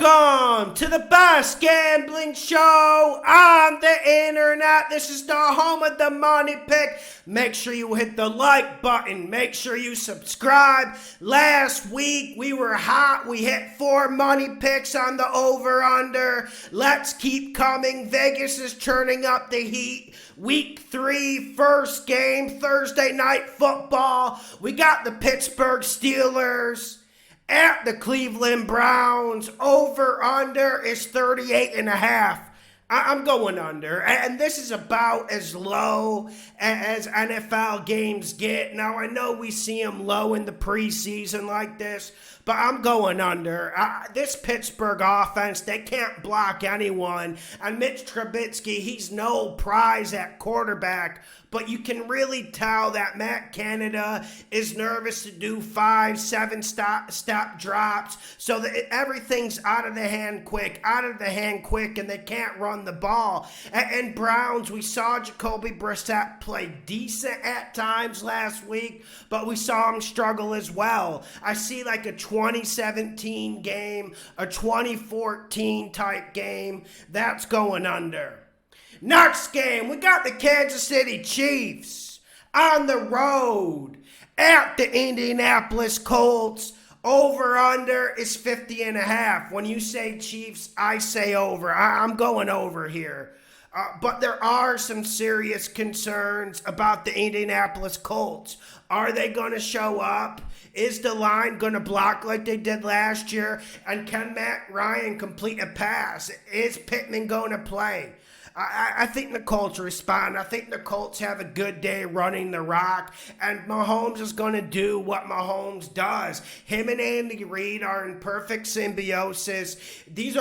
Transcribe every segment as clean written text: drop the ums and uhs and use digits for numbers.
Welcome to the best gambling show on the internet. This is the home of the money pick. Make sure you hit the like button. Make sure you subscribe. Last week we were hot. We hit 4 money picks on the over-under. Let's keep coming. Vegas is turning up the heat. Week 3, first game, Thursday night football. We got the Pittsburgh Steelers at the Cleveland Browns. Over under is 38.5. I'm going under, and this is about as low as NFL games get. Now, I know we see them low in the preseason like this, but I'm going under. This Pittsburgh offense, they can't block anyone, and Mitch Trubisky, he's no prize at quarterback, but you can really tell that Matt Canada is nervous to do 5-7 step drops, so that everything's out of the hand quick, and they can't run the ball. And Browns, we saw Jacoby Brissett play decent at times last week, but we saw him struggle as well. I see like a 2017 game, a 2014 type game. That's going under. Next game, we got the Kansas City Chiefs on the road at the Indianapolis Colts. Over under is 50.5. When you say Chiefs, I say over. I'm going over here. But there are some serious concerns about the Indianapolis Colts. Are they going to show up? Is the line going to block like they did last year? And can Matt Ryan complete a pass? Is Pittman going to play? I think the Colts respond. I think the Colts have a good day running the rock, and Mahomes is going to do what Mahomes does. Him and Andy Reid are in perfect symbiosis. These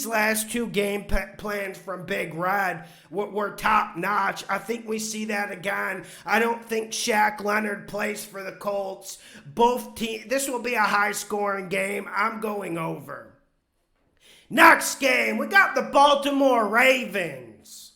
last 2 game plans from Big Red were top notch. I think we see that again. I don't think Shaq Leonard plays for the Colts. Both teams. This will be a high scoring game. I'm going over. Next game, we got the Baltimore Ravens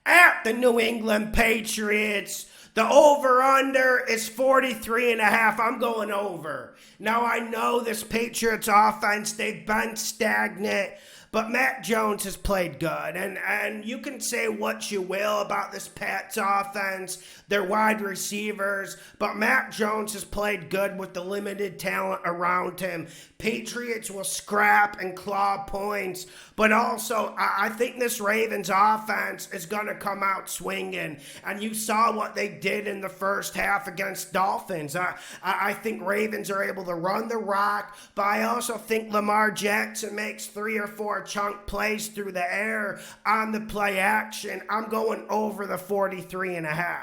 at the New England Patriots. The over-under is 43.5. I'm going over. Now, I know this Patriots offense, they've been stagnant, but Matt Jones has played good. And you can say what you will about this Pats offense, their wide receivers, but Matt Jones has played good with the limited talent around him. Patriots will scrap and claw points, but also I think this Ravens offense is going to come out swinging. And you saw what they did in the first half against Dolphins. I think Ravens are able to run the rock, but I also think Lamar Jackson makes 3 or 4 chunk plays through the air on the play action. I'm going over the 43.5.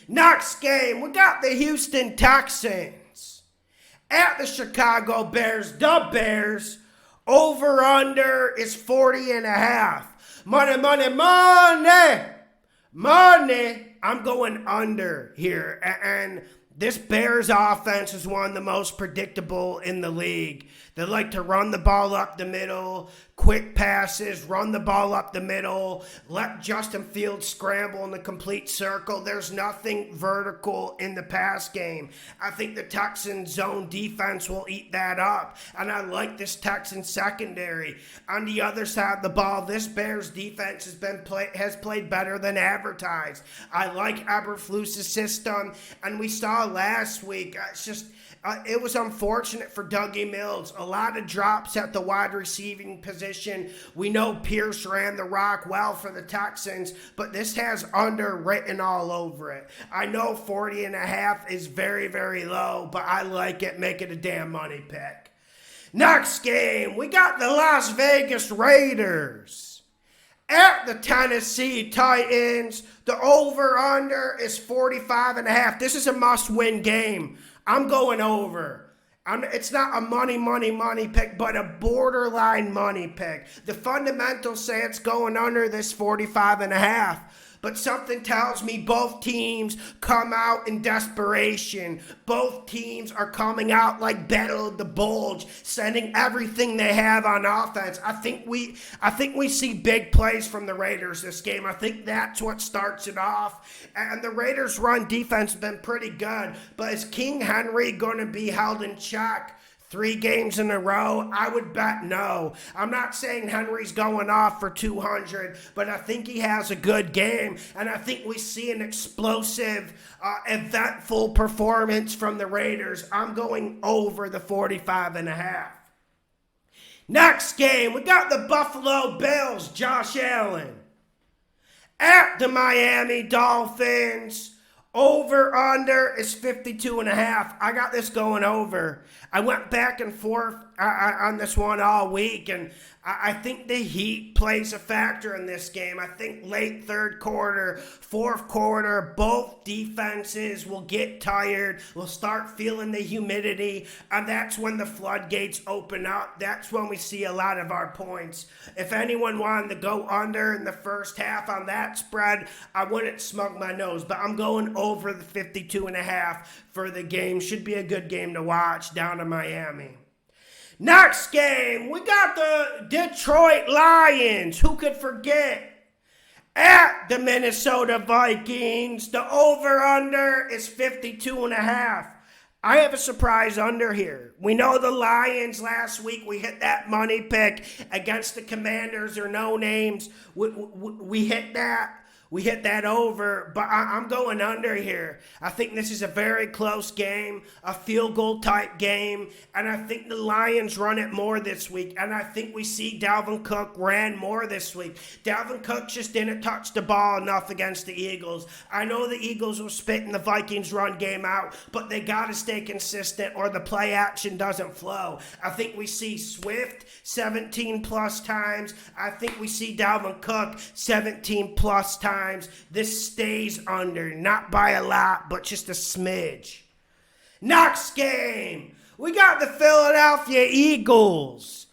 Next game, we got the Houston Texans at the Chicago Bears. The Bears, over under is 40.5. Money. I'm going under here. And this Bears offense is one of the most predictable in the league. They like to run the ball up the middle, quick passes, run the ball up the middle, let Justin Fields scramble in the complete circle. There's nothing vertical in the pass game. I think the Texans zone defense will eat that up, and I like this Texans secondary. On the other side of the ball, this Bears defense has played better than advertised. I like Eberflus's system, and we saw last week, it was unfortunate for Dougie Mills. A lot of drops at the wide receiving position. We know Pierce ran the rock well for the Texans, but this has under written all over it. I know 40.5 is very, very low, but I like it. Make it a damn money pick. Next game, we got the Las Vegas Raiders at the Tennessee Titans. The over-under is 45.5. This is a must-win game. I'm going over. It's not a money pick, but a borderline money pick. The fundamentals say it's going under this 45.5. But something tells me both teams come out in desperation. Both teams are coming out like Battle of the Bulge, sending everything they have on offense. I think we see big plays from the Raiders this game. I think that's what starts it off. And the Raiders' run defense has been pretty good. But is King Henry going to be held in check 3 games in a row? I would bet no. I'm not saying Henry's going off for 200, but I think he has a good game, and I think we see an explosive, eventful performance from the Raiders. I'm going over the 45.5. Next game, we got the Buffalo Bills, Josh Allen, at the Miami Dolphins. Over under is 52.5. I got this going over. I went back and forth on this one all week, and I think the heat plays a factor in this game. I think late third quarter, fourth quarter, both defenses will get tired, will start feeling the humidity, and that's when the floodgates open up. That's when we see a lot of our points. If anyone wanted to go under in the first half on that spread, I wouldn't smug my nose, but I'm going over the 52.5 for the game. Should be a good game to watch down in Miami. Next game, we got the Detroit Lions. Who could forget? At the Minnesota Vikings. The over-under is 52.5. I have a surprise under here. We know the Lions last week. We hit that money pick against the Commanders or no names. We hit that. We hit that over, but I'm going under here. I think this is a very close game, a field goal type game, and I think the Lions run it more this week, and I think we see Dalvin Cook ran more this week. Dalvin Cook just didn't touch the ball enough against the Eagles. I know the Eagles were spitting the Vikings run game out, but they got to stay consistent or the play action doesn't flow. I think we see Swift 17 plus times. I think we see Dalvin Cook 17 plus times. This stays under, not by a lot, but just a smidge. Next game, we got the Philadelphia Eagles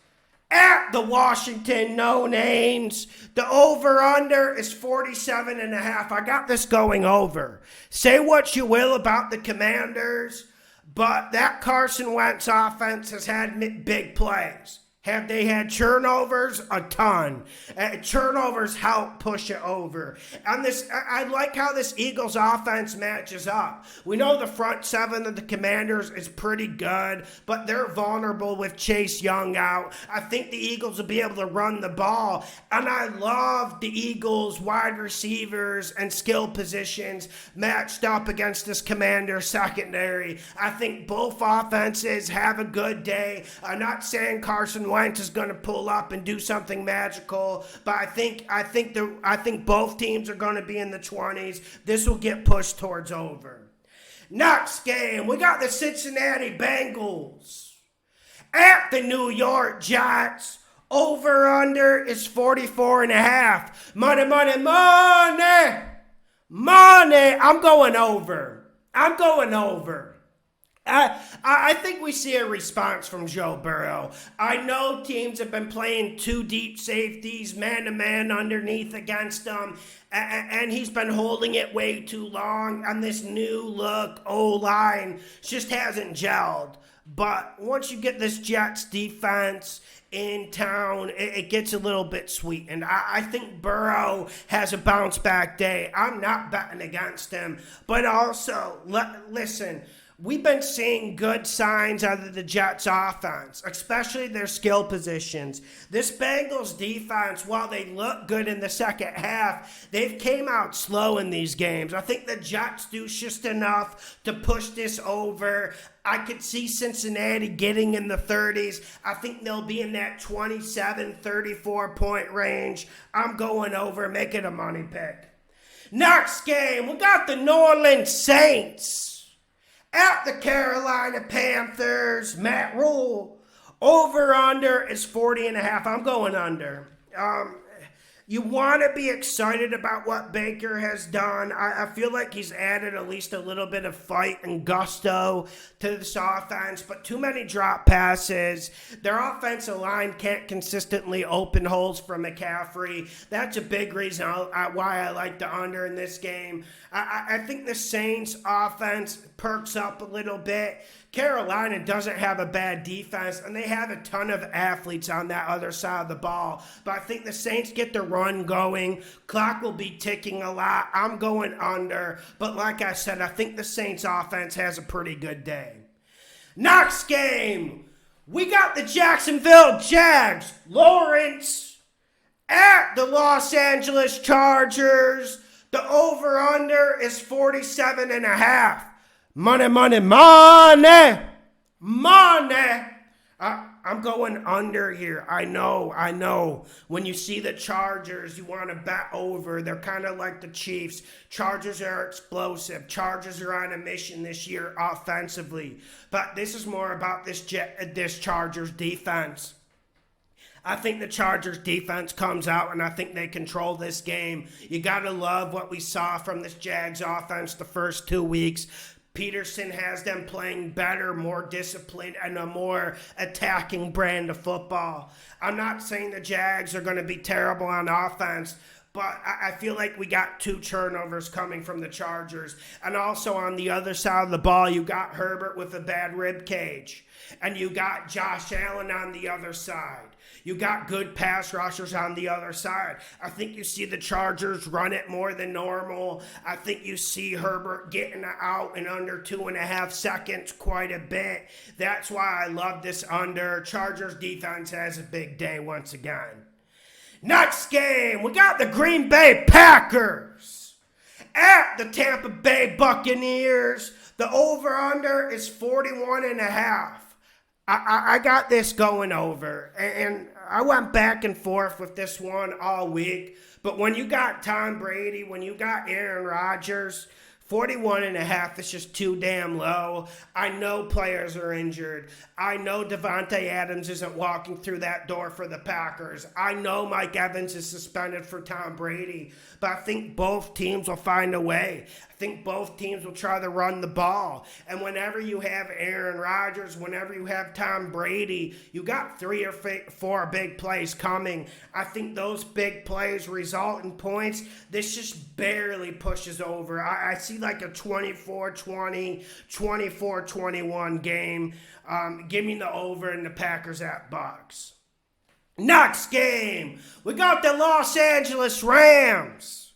at the Washington No Names. The over-under is 47.5. I got this going over. Say what you will about the Commanders, but that Carson Wentz offense has had big plays. Have they had turnovers? A ton. Turnovers help push it over. And I like how this Eagles offense matches up. We know the front seven of the Commanders is pretty good, but they're vulnerable with Chase Young out. I think the Eagles will be able to run the ball. And I love the Eagles wide receivers and skill positions matched up against this Commander secondary. I think both offenses have a good day. I'm not saying Carson Wentz is going to pull up and do something magical, but I think both teams are going to be in the 20s. This will get pushed towards over. Next game, we got the Cincinnati Bengals at the New York Jets. Over under is 44.5. Money, money, money, money. I'm going over. I think we see a response from Joe Burrow. I know teams have been playing 2 deep safeties, man-to-man underneath against them, and he's been holding it way too long, and this new look O-line just hasn't gelled. But once you get this Jets defense in town, it gets a little bit sweet. And I think Burrow has a bounce-back day. I'm not betting against him. But also, listen, we've been seeing good signs out of the Jets offense, especially their skill positions. This Bengals defense, while they look good in the second half, they've came out slow in these games. I think the Jets do just enough to push this over. I could see Cincinnati getting in the 30s. I think they'll be in that 27, 34-point range. I'm going over, make it a money pick. Next game, we got the New Orleans Saints at the Carolina Panthers. Matt Rule. Over-under is 40.5. I'm going under. You want to be excited about what Baker has done. I feel like he's added at least a little bit of fight and gusto to this offense, but too many drop passes. Their offensive line can't consistently open holes for McCaffrey. That's a big reason why I like the under in this game. I think the Saints offense perks up a little bit. Carolina doesn't have a bad defense, and they have a ton of athletes on that other side of the ball. But I think the Saints get the run going. Clock will be ticking a lot. I'm going under. But like I said, I think the Saints offense has a pretty good day. Next game, We got the Jacksonville Jags. Lawrence at the Los Angeles Chargers. The over-under is 47.5. Money, money, money. Money. I'm going under here. I know. When you see the Chargers, you want to bet over. They're kind of like the Chiefs. Chargers are explosive. Chargers are on a mission this year offensively. But this is more about this Chargers defense. I think the Chargers defense comes out, and I think they control this game. You got to love what we saw from this Jags offense the first 2 weeks. Peterson has them playing better, more disciplined, and a more attacking brand of football. I'm not saying the Jags are going to be terrible on offense, but I feel like we got 2 turnovers coming from the Chargers. And also on the other side of the ball, you got Herbert with a bad rib cage. And you got Josh Allen on the other side. You got good pass rushers on the other side. I think you see the Chargers run it more than normal. I think you see Herbert getting out in under 2.5 seconds quite a bit. That's why I love this under. Chargers defense has a big day once again. Next game, we got the Green Bay Packers at the Tampa Bay Buccaneers. The over-under is 41.5. I got this going over, and I went back and forth with this one all week. But when you got Tom Brady, when you got Aaron Rodgers, 41.5 is just too damn low. I know players are injured. I know Devontae Adams isn't walking through that door for the Packers. I know Mike Evans is suspended for Tom Brady. But I think both teams will find a way. I think both teams will try to run the ball. And whenever you have Aaron Rodgers, whenever you have Tom Brady, you got 3 or 4 big plays coming. I think those big plays result in points. This just barely pushes over. I see like a 24-20, 24-21 game. Give me the over in the Packers at Bucks. Next game, we got the Los Angeles Rams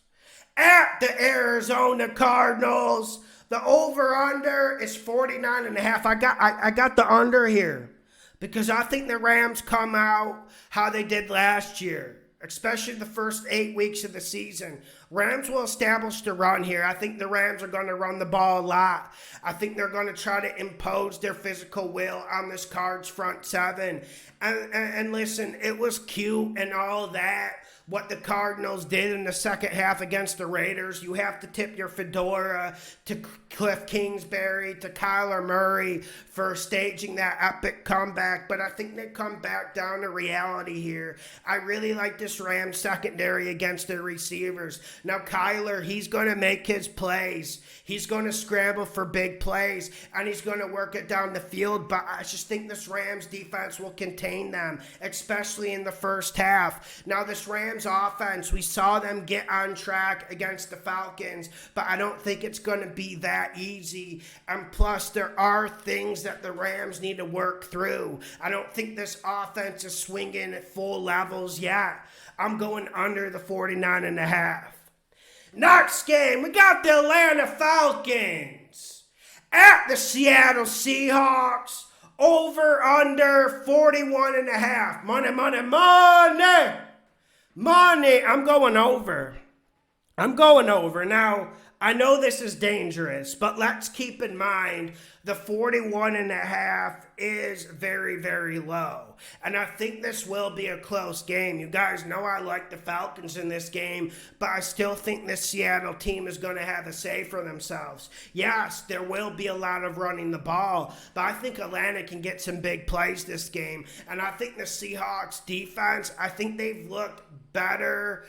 at the Arizona Cardinals. The over-under is 49.5. I got the under here because I think the Rams come out how they did last year, especially the first 8 weeks of the season. Rams will establish the run here. I think the Rams are going to run the ball a lot. I think they're going to try to impose their physical will on this Cards front seven. And listen, it was cute and all that, what the Cardinals did in the second half against the Raiders. You have to tip your fedora to Cliff Kingsbury, to Kyler Murray for staging that epic comeback. But I think they come back down to reality here. I really like this Rams secondary against the receivers. Now, Kyler, he's going to make his plays. He's going to scramble for big plays, and he's going to work it down the field. But I just think this Rams defense will contain them, especially in the first half. Now, this Rams offense, we saw them get on track against the Falcons, but I don't think it's going to be that easy. And plus, there are things that the Rams need to work through. I don't think this offense is swinging at full levels yet. I'm going under the 49.5. Next game, we got the Atlanta Falcons at the Seattle Seahawks. Over under 41.5. Money, money, money. Money. I'm going over. Now, I know this is dangerous, but let's keep in mind the 41.5 is very, very low. And I think this will be a close game. You guys know I like the Falcons in this game, but I still think this Seattle team is going to have a say for themselves. Yes, there will be a lot of running the ball, but I think Atlanta can get some big plays this game. And I think the Seahawks defense, I think they've looked better.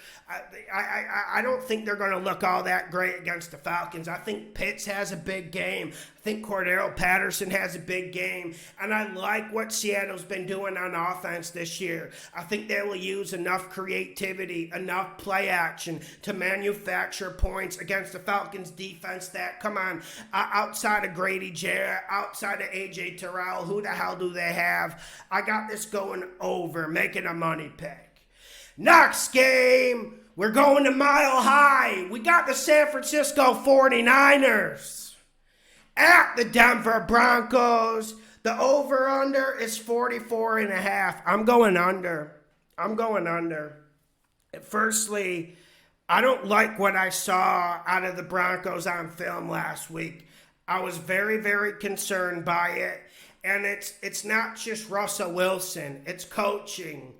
I don't think they're going to look all that great against the Falcons. I think Pitts has a big game. I think Cordero Patterson has a big game. And I like what Seattle's been doing on offense this year. I think they will use enough creativity, enough play action to manufacture points against the Falcons defense that, come on, outside of Grady Jarrett, outside of A.J. Terrell, who the hell do they have? I got this going over, making a money pick. Next game, we're going to Mile High. We got the San Francisco 49ers at the Denver Broncos. The The over-under is 44.5. I'm going under. Firstly, I don't like what I saw out of the Broncos on film last week. I was very, very concerned by it. And it's not just Russell Wilson. It's coaching.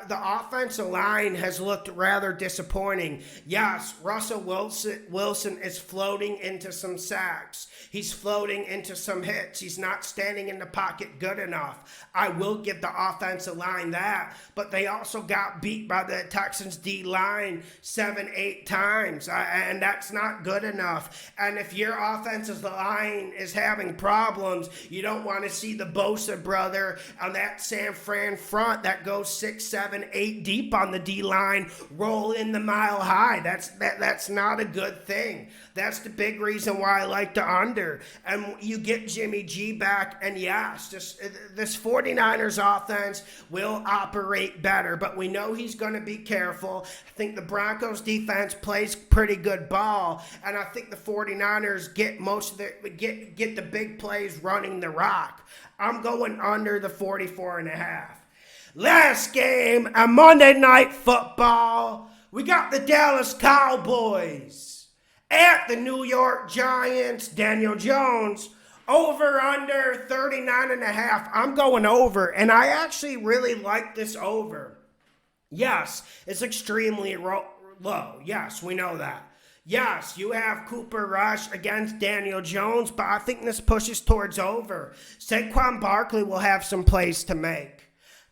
The offensive line has looked rather disappointing. Yes, Russell Wilson is floating into some sacks. He's floating into some hits. He's not standing in the pocket good enough. I will give the offensive line that. But they also got beat by the Texans D-line 7-8 times. And that's not good enough. And if your offensive line is having problems, you don't want to see the Bosa brother on that San Fran front that goes 6, 7, 8 deep on the D-line, roll in the mile high. That's not a good thing. That's the big reason why I like the under. And you get Jimmy G back, and yes, this 49ers offense will operate better, but we know he's going to be careful. I think the Broncos defense plays pretty good ball, and I think the 49ers get get the big plays running the rock. I'm going under the 44.5. Last game on Monday Night Football, we got the Dallas Cowboys at the New York Giants. Daniel Jones, over under 39.5. I'm going over, and I actually really like this over. Yes, it's extremely low. Yes, we know that. Yes, you have Cooper Rush against Daniel Jones, but I think this pushes towards over. Saquon Barkley will have some plays to make.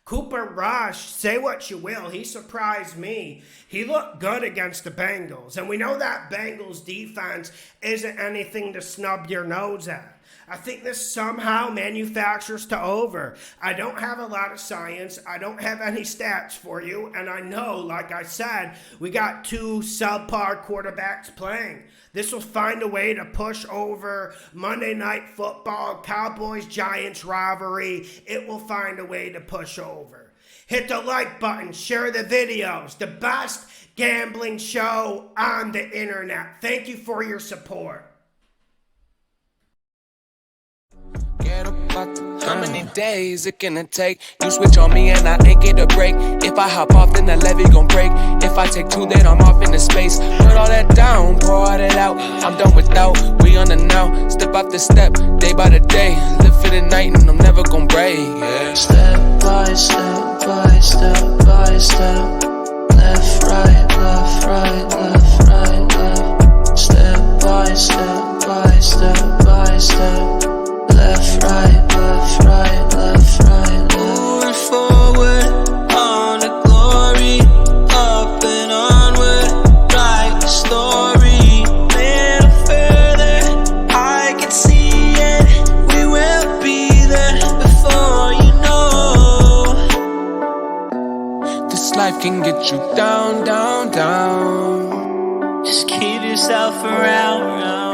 Cooper Rush, say what you will, he surprised me. He looked good against the Bengals, and we know that Bengals defense isn't anything to snub your nose at. I think this somehow manufactures to over. I don't have a lot of science. I don't have any stats for you. And I know, like I said, we got two subpar quarterbacks playing. This will find a way to push over Monday Night Football, Cowboys-Giants rivalry. It will find a way to push over. Hit the like button. Share the videos. The best gambling show on the internet. Thank you for your support. How many days it gonna take? You switch on me and I ain't get a break. If I hop off, then the levee gon' break. If I take two, then I'm off into space. Put all that down, pour all that out. I'm done without, we on the now. Step after step, day by the day. Live for the night and I'm never gon' break. Yeah. Step by step by step by step. Left, right, left, right, left, right, left. Step by step by step by step. Left, right, left, right, left, right, left. Moving forward on the glory, up and onward, write the story. Little further, I can see it. We will be there before you know. This life can get you down, down, down. Just keep yourself around.